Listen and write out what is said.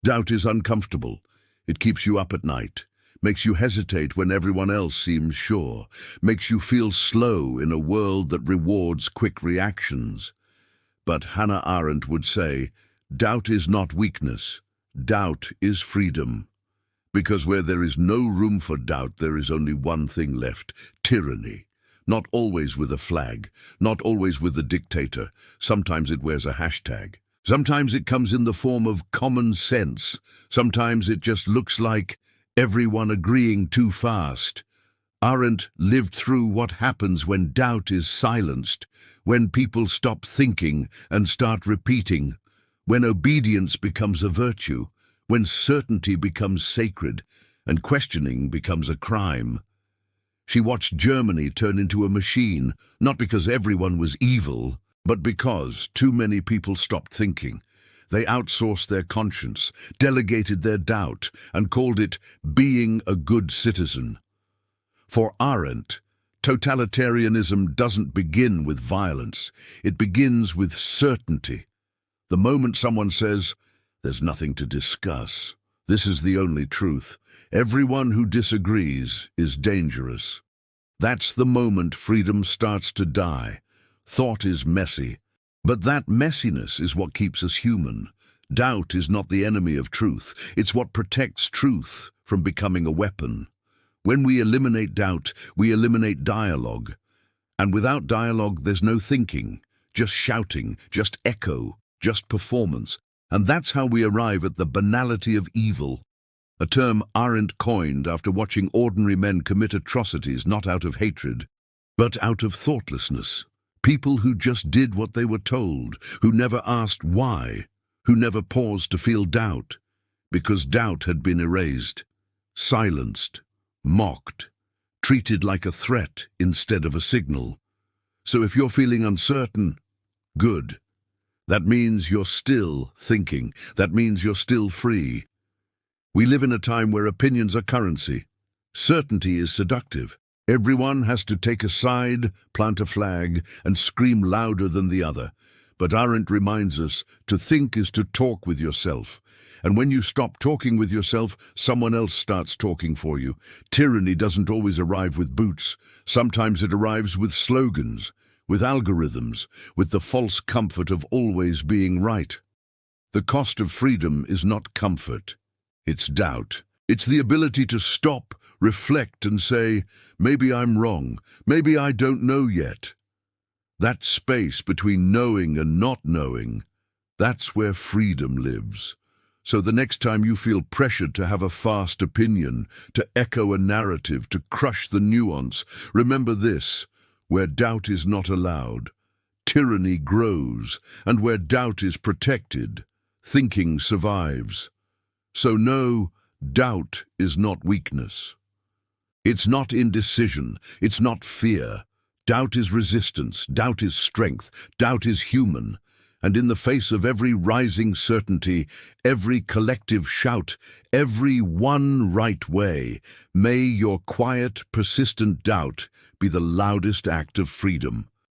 Doubt is uncomfortable. It keeps you up at night, makes you hesitate when everyone else seems sure, makes you feel slow in a world that rewards quick reactions. But Hannah Arendt would say, doubt is not weakness. Doubt is freedom. Because where there is no room for doubt, there is only one thing left: tyranny. Not always with a flag, not always with a dictator. Sometimes it wears a hashtag. Sometimes it comes in the form of common sense. Sometimes it just looks like everyone agreeing too fast. Arendt lived through what happens when doubt is silenced, when people stop thinking and start repeating, when obedience becomes a virtue, when certainty becomes sacred and questioning becomes a crime. She watched Germany turn into a machine, not because everyone was evil, but because too many people stopped thinking. They outsourced their conscience, delegated their doubt, and called it being a good citizen. For Arendt, totalitarianism doesn't begin with violence. It begins with certainty. The moment someone says, "There's nothing to discuss. This is the only truth. Everyone who disagrees is dangerous." That's the moment freedom starts to die. Thought is messy, but that messiness is what keeps us human. Doubt is not the enemy of truth. It's what protects truth from becoming a weapon. When we eliminate doubt, we eliminate dialogue. And without dialogue, there's no thinking, just shouting, just echo, just performance. And that's how we arrive at the banality of evil, a term Arendt coined after watching ordinary men commit atrocities not out of hatred, but out of thoughtlessness. People who just did what they were told, who never asked why, who never paused to feel doubt, because doubt had been erased, silenced, mocked, treated like a threat instead of a signal. So if you're feeling uncertain, good. That means you're still thinking. That means you're still free. We live in a time where opinions are currency. Certainty is seductive. Everyone has to take a side, plant a flag, and scream louder than the other. But Arendt reminds us, to think is to talk with yourself. And when you stop talking with yourself, someone else starts talking for you. Tyranny doesn't always arrive with boots. Sometimes it arrives with slogans, with algorithms, with the false comfort of always being right. The cost of freedom is not comfort. It's doubt. It's the ability to stop, reflect, and say, maybe I'm wrong, maybe I don't know yet. That space between knowing and not knowing, that's where freedom lives. So the next time you feel pressured to have a fast opinion, to echo a narrative, to crush the nuance, remember this: where doubt is not allowed, tyranny grows, and where doubt is protected, thinking survives. So no, doubt is not weakness. It's not indecision, it's not fear. Doubt is resistance, doubt is strength, doubt is human. And in the face of every rising certainty, every collective shout, every one right way, may your quiet, persistent doubt be the loudest act of freedom.